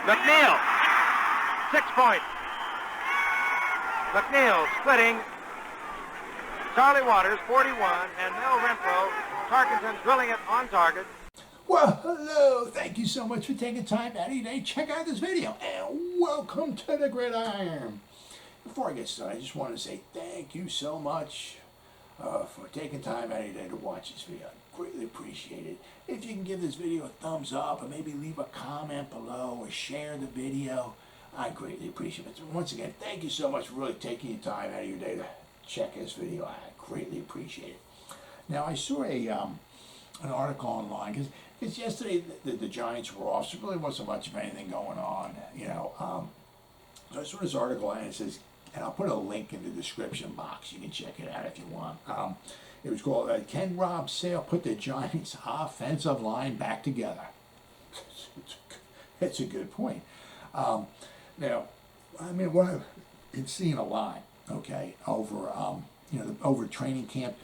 McNeil, 6 points. McNeil splitting Charlie Waters, 41, and Mel Renfro, Tarkenton drilling it on target. Well, hello. Thank you so much for taking time out of your day. Check out this video, and welcome to the Gridiron. Before I get started, I just want to say thank you so much for taking time out of your day to watch this video. I greatly appreciate it. If you can give this video a thumbs up, or maybe leave a comment below, or share the video, I greatly appreciate it. Once again, thank you so much for really taking your time out of your day to check this video. I greatly appreciate it. Now, I saw an article online, because yesterday the Giants were off, so there really wasn't much of anything going on, you know. So I saw this article, and it says, and I'll put a link in the description box. You can check it out if you want. It was called, Can Rob Sale Put the Giants' Offensive Line Back Together? That's a good point. Now, I mean, what I've been seeing a lot, okay, over, over training camp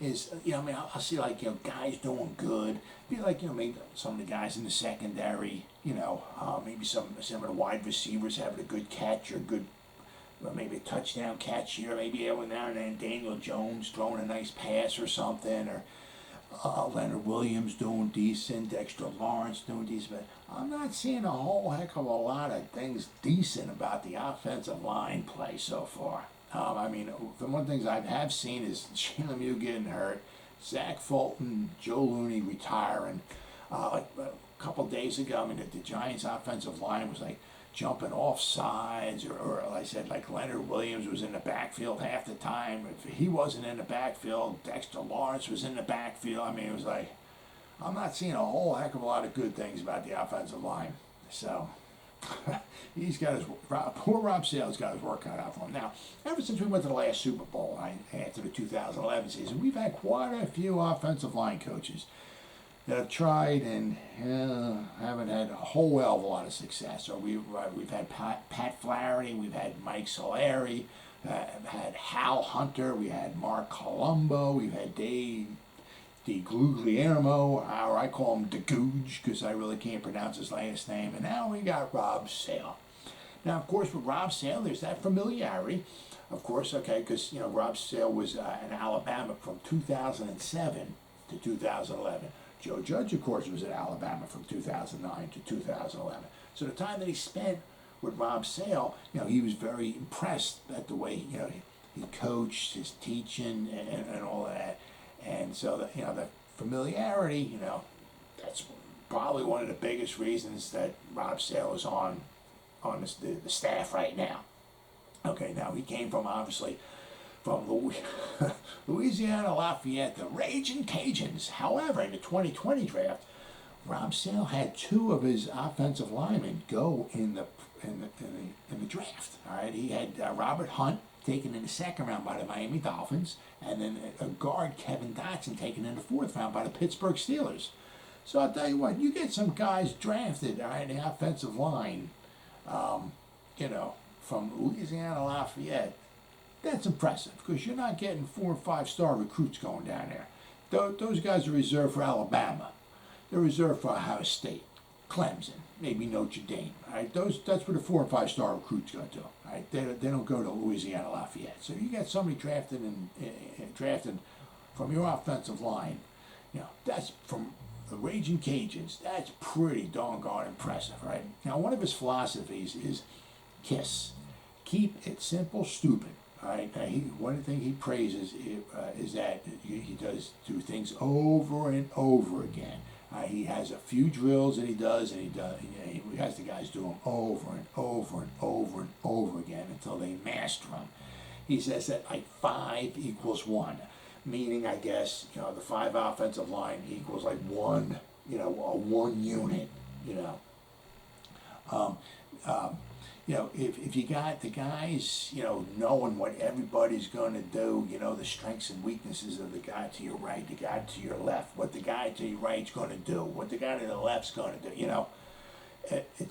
is, I mean, I'll see, like, guys doing good. Be like, maybe some of the guys in the secondary, maybe some of the wide receivers having a good catch or good, maybe a touchdown catch here, maybe every now and then Daniel Jones throwing a nice pass or something, or Leonard Williams doing decent, Dexter Lawrence doing decent, but I'm not seeing a whole heck of a lot of things decent about the offensive line play so far. I mean, the one things I have seen is Jaylen Waddle getting hurt, Zach Fulton, Joe Looney retiring. Like a couple days ago, I mean, the Giants' offensive line was like jumping off sides, or like I said, like Leonard Williams was in the backfield half the time. If he wasn't in the backfield, Dexter Lawrence was in the backfield. I mean, it was like, I'm not seeing a whole heck of a lot of good things about the offensive line. So, he's got poor Rob Sale's got his work cut out for him. Now, ever since we went to the last Super Bowl, after the 2011 season, we've had quite a few offensive line coaches that have tried and haven't had a whole hell of a lot of success. Or we've had Pat Flaherty, we've had Mike Solari, had Hal Hunter, we had Mark Colombo, we've had Dave DeGuglielmo, or I call him DeGooge because I really can't pronounce his last name, and now we got Rob Sale. Now, of course, with Rob Sale, there's that familiarity, of course, okay, because Rob Sale was in Alabama from 2007 to 2011. Joe Judge, of course, was at Alabama from 2009 to 2011. So the time that he spent with Rob Sale, he was very impressed at the way he coached, his teaching, and all that. And so the familiarity, that's probably one of the biggest reasons that Rob Sale is on the staff right now. Okay, now he came from, obviously, from Louisiana Lafayette, the Raging Cajuns. However, in the 2020 draft, Rob Sale had two of his offensive linemen go in the draft. All right, he had Robert Hunt taken in the second round by the Miami Dolphins, and then a guard, Kevin Dotson, taken in the fourth round by the Pittsburgh Steelers. So I'll tell you what, you get some guys drafted, all right, in the offensive line, from Louisiana Lafayette. That's impressive, because you're not getting 4 and 5 star recruits going down there. Those guys are reserved for Alabama. They're reserved for Ohio State, Clemson, maybe Notre Dame. All right, that's where the 4 and 5 star recruits go to. All right, they don't go to Louisiana Lafayette. So you got somebody drafted from your offensive line. That's from the Raging Cajuns. That's pretty doggone impressive, right? Now, one of his philosophies is KISS. Keep it simple, stupid. All right. Now, one thing he praises is that he does do things over and over again. He has a few drills that he does, and he has the guys do them over and over and over and over again until they master them. He says that like 5 equals 1, meaning, I guess, the 5 offensive line equals like 1, a 1 unit, if you got the guys, knowing what everybody's going to do, the strengths and weaknesses of the guy to your right, the guy to your left, what the guy to your right's going to do, what the guy to the left's going to do,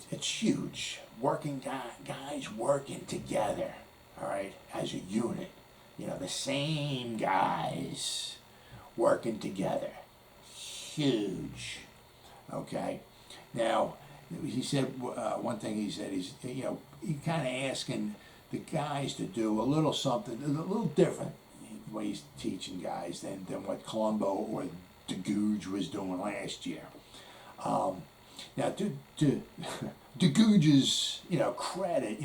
it's huge. Guys working together, all right, as a unit, the same guys working together. Huge, okay? Now, he said one thing. He said he's he kind of asking the guys to do a little something a little different the way he's teaching guys than what Colombo or DeGooge was doing last year. Now to DeGooge's credit,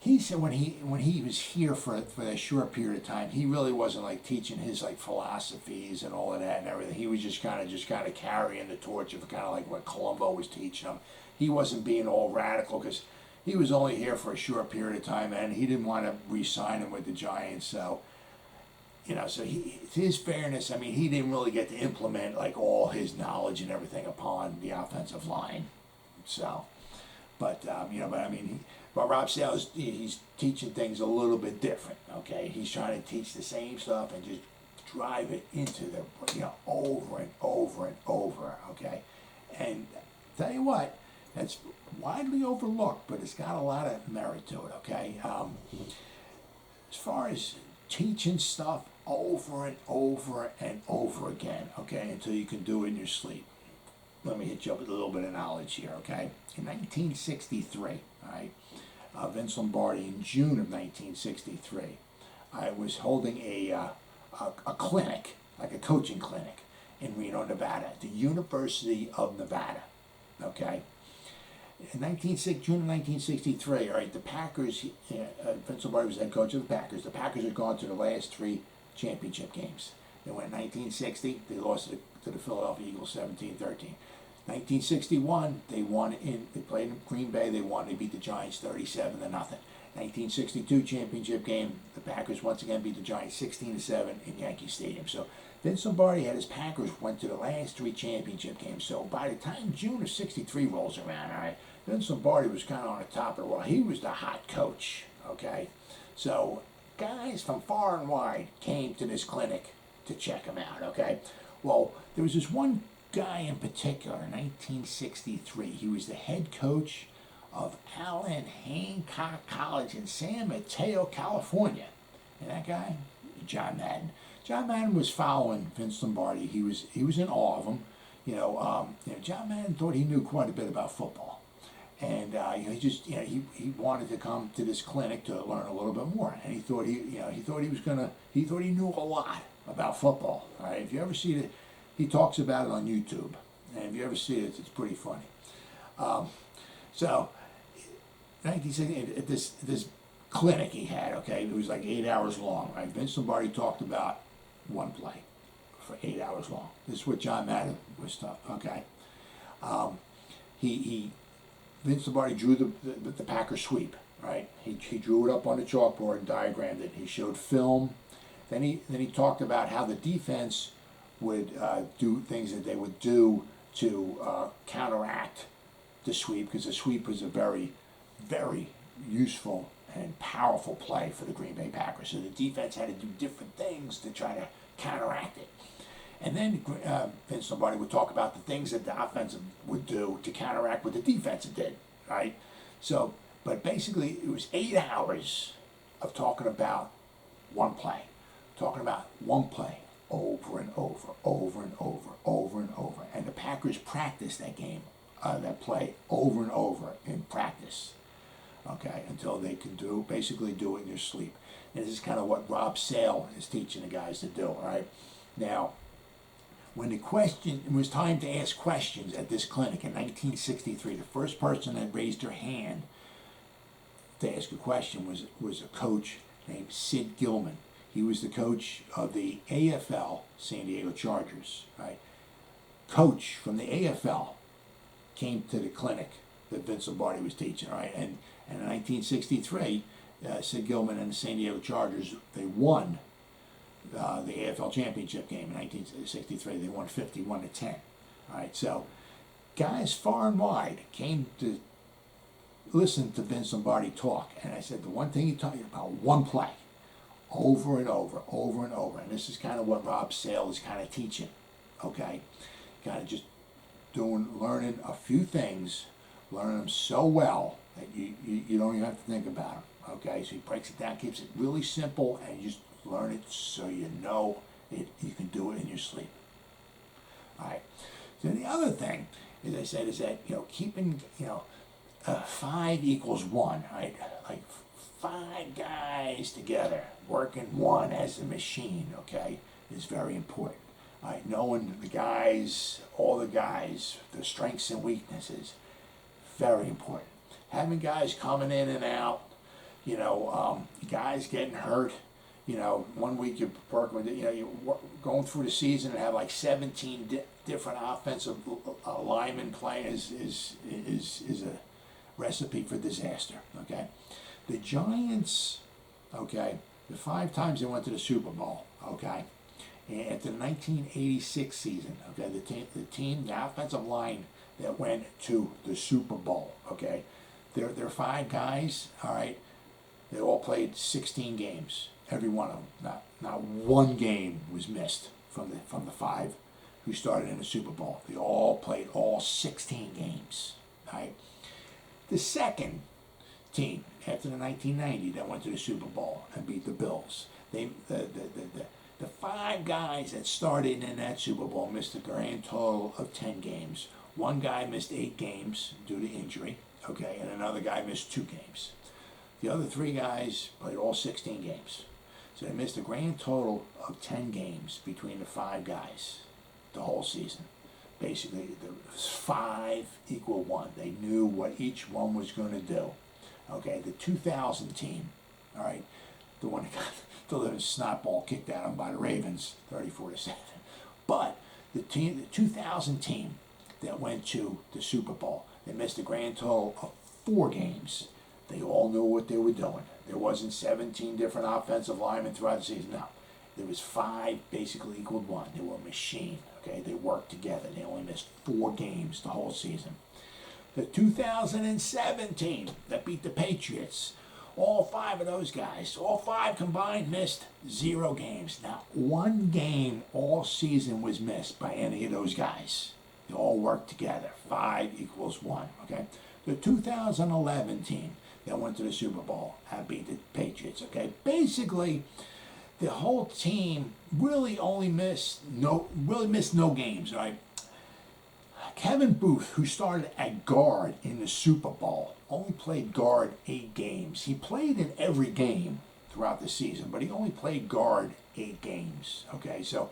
he said when he was here for a short period of time, he really wasn't like teaching his like philosophies and all of that and everything. He was just kind of carrying the torch of kind of like what Colombo was teaching him. He wasn't being all radical because he was only here for a short period of time and he didn't want to re-sign him with the Giants. So so to his fairness, I mean, he didn't really get to implement like all his knowledge and everything upon the offensive line. So, but Rob Sales, he's teaching things a little bit different. Okay, he's trying to teach the same stuff and just drive it into the over and over and over. Okay, and tell you what, that's widely overlooked, but it's got a lot of merit to it. Okay, as far as teaching stuff over and over and over again, okay, until you can do it in your sleep. Let me hit you up with a little bit of knowledge here, okay? In 1963, all right, Vince Lombardi, in June of 1963, I was holding a clinic, like a coaching clinic, in Reno, Nevada, the University of Nevada, okay? In June of 1963, all right, the Packers, Vince Lombardi was head coach of the Packers. The Packers had gone to the last 3 championship games. They went 1960, they lost to the Philadelphia Eagles 17-13. 1961, they played in Green Bay, they won, they beat the Giants 37-0. 1962 championship game, the Packers once again beat the Giants 16-7 in Yankee Stadium. So Vince Lombardi had his Packers went to the last 3 championship games. So by the time June of 63 rolls around, all right, Vince Lombardi was kind of on the top of the world. He was the hot coach, okay? So guys from far and wide came to this clinic to check him out, okay? Well, there was this one guy in particular in 1963. He was the head coach of Allen Hancock College in San Mateo, California. And that guy, John Madden. John Madden was following Vince Lombardi. He was in awe of him. John Madden thought he knew quite a bit about football. And he wanted to come to this clinic to learn a little bit more. And he thought he knew a lot about football. All right, if you ever see it, he talks about it on YouTube, and if you ever see it, it's pretty funny. So, 1960, at this clinic he had, okay, it was like 8 hours long. Right, Vince Lombardi talked about one play for 8 hours long. This is what John Madden was taught. Okay, Vince Lombardi drew the Packer sweep. Right, he drew it up on the chalkboard and diagrammed it. He showed film. Then he talked about how the defense would do things that they would do to counteract the sweep, because the sweep was a very, very useful and powerful play for the Green Bay Packers. So the defense had to do different things to try to counteract it. And then Vince Lombardi would talk about the things that the offensive would do to counteract what the defensive did, right? So, but basically it was 8 hours of talking about one play over and over, over and over, over and over. And the Packers practiced that game, that play over and over in practice, okay, until they can basically do it in their sleep. And this is kind of what Rob Sale is teaching the guys to do, all right? Now, when it was time to ask questions at this clinic in 1963, the first person that raised their hand to ask a question was a coach named Sid Gilman. He was the coach of the AFL San Diego Chargers, right? Coach from the AFL came to the clinic that Vince Lombardi was teaching, right? And in 1963, Sid Gilman and the San Diego Chargers, they won the AFL championship game in 1963. They won 51-10. All right, so guys far and wide came to listen to Vince Lombardi talk, and I said the one thing he taught you about one play. Over and over, over and over. And this is kind of what Rob Sale is kind of teaching, okay? Kind of just learning a few things, learning them so well that you don't even have to think about them, okay? So he breaks it down, keeps it really simple, and you just learn it so you know you can do it in your sleep. All right. So the other thing as I said, is that, keeping, 5 equals 1, right? Like 5 guys together, working one as a machine, okay, is very important. All right, knowing the guys, all the guys, their strengths and weaknesses, very important. Having guys coming in and out, guys getting hurt. One week you're working with, you're going through the season and have like 17 different offensive linemen playing is a recipe for disaster. Okay, the Giants, okay, the 5 times they went to the Super Bowl. Okay, and at the 1986 season, okay, the offensive line that went to the Super Bowl. Okay, they're 5 guys. All right, they all played 16 games. Every one of them. Not one game was missed from the 5 who started in the Super Bowl. They all played all 16 games. Right? The second team after the 1990 that went to the Super Bowl and beat the Bills. The 5 guys that started in that Super Bowl missed a grand total of 10 games. One guy missed 8 games due to injury. Okay, and another guy missed 2 games. The other 3 guys played all 16 games. So they missed a grand total of 10 games between the 5 guys the whole season. Basically, the 5 equal 1. They knew what each one was going to do. Okay, the 2000 team, all right, the one that got the little snot ball kicked at them by the Ravens, 34-7. But the 2000 team that went to the Super Bowl, they missed a grand total of 4 games. They all knew what they were doing. There wasn't 17 different offensive linemen throughout the season. No. There was 5 basically equaled 1. They were a machine. Okay, they worked together. They only missed 4 games the whole season. The 2007 team that beat the Patriots, all 5 of those guys, all 5 combined missed 0 games. Not 1 game all season was missed by any of those guys. They all worked together. 5 equals 1. Okay. The 2011 team that went to the Super Bowl and beat the Patriots. Okay, basically, the whole team really missed no games. Right? Kevin Booth, who started at guard in the Super Bowl, only played guard 8 games. He played in every game throughout the season, but he only played guard 8 games. Okay, so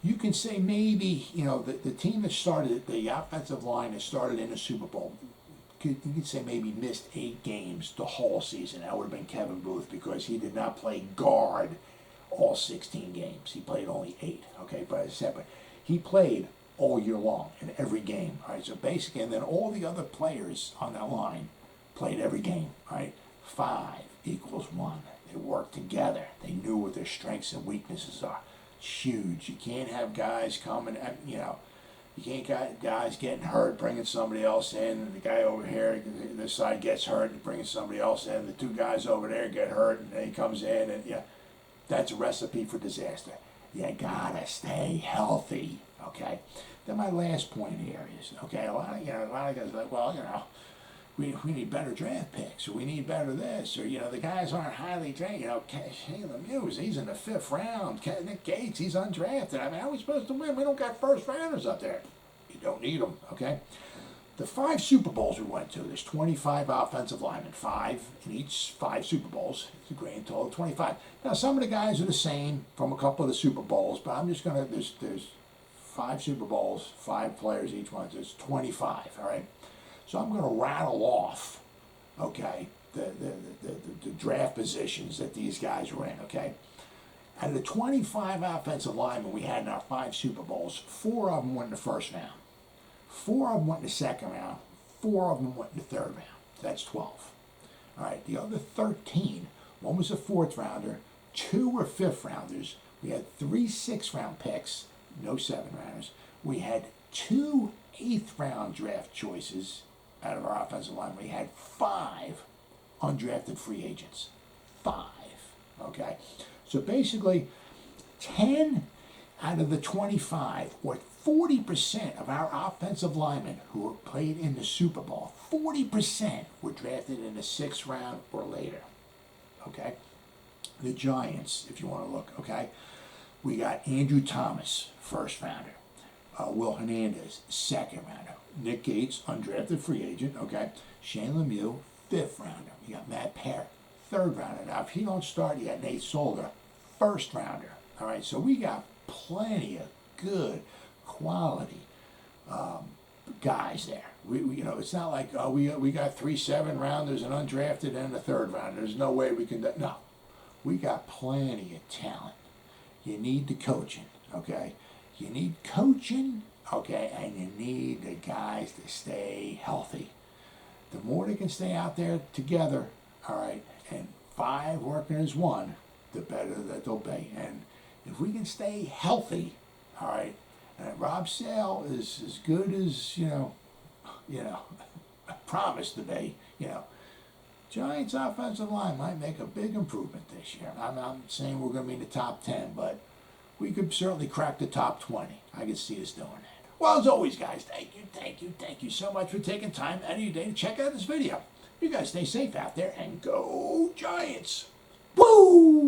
you can say maybe the team that started the offensive line that started in the Super Bowl. You could say maybe missed 8 games the whole season. That would have been Kevin Booth because he did not play guard all 16 games. He played only 8. Okay, but as I said, he played all year long in every game. All right, so basically, and then all the other players on that line played every game. All right, 5 equals 1. They worked together. They knew what their strengths and weaknesses are. It's huge. You can't have guys coming at You can't got guys getting hurt, bringing somebody else in, and the guy over here, this side gets hurt, and bringing somebody else in. The 2 guys over there get hurt, and he comes in, and that's a recipe for disaster. You gotta stay healthy, okay? Then my last point here is, okay, a lot of guys are like, well, we need better draft picks, or we need better this, or the guys aren't highly trained. Jaylen Muse, he's in the 5th round. Nick Gates, he's undrafted. I mean, how are we supposed to win? We don't got first rounders up there. You don't need them, okay? The 5 Super Bowls we went to, there's 25 offensive linemen, 5 in each 5 Super Bowls. It's a grand total of 25. Now, some of the guys are the same from a couple of the Super Bowls, but I'm just gonna there's 5 Super Bowls, 5 players each one. So it's 25. All right. So I'm going to rattle off, okay, the draft positions that these guys were in, okay? Out of the 25 offensive linemen we had in our 5 Super Bowls, 4 of them went in the first round. 4 of them went in the second round. 4 of them went in the third round. That's 12. All right, the other 13, one was a 4th rounder, 2 were 5th rounders. We had 3 6th-round picks, no 7-rounders. We had 2 8th-round draft choices out of our offensive line. We had 5 undrafted free agents. 5, okay? So basically, 10 out of the 25, or 40% of our offensive linemen who played in the Super Bowl, 40% were drafted in the 6th round or later, okay? The Giants, if you want to look, okay? We got Andrew Thomas, 1st rounder. Will Hernandez, second rounder. Nick Gates, undrafted free agent, okay. Shane Lemieux, fifth rounder. You got Matt Peart, third rounder. Now, if he don't start, you got Nate Solder, first rounder. All right, so we got plenty of good quality guys there. We you know, it's not like we got 3 7-rounders and undrafted and a third rounder. There's no way we can do. No, we got plenty of talent. You need the coaching, okay? You need coaching, okay, and you need the guys to stay healthy. The more they can stay out there together, all right, and 5 working as one, the better that they'll be. And if we can stay healthy, all right, and Rob Sale is as good as, you know, promised to be, you know, Giants offensive line might make a big improvement this year. I'm not saying we're going to be in the top 10, but we could certainly crack the top 20. I could see us doing that. Well, as always, guys, thank you so much for taking time out of your day to check out this video. You guys stay safe out there and go Giants. Woo!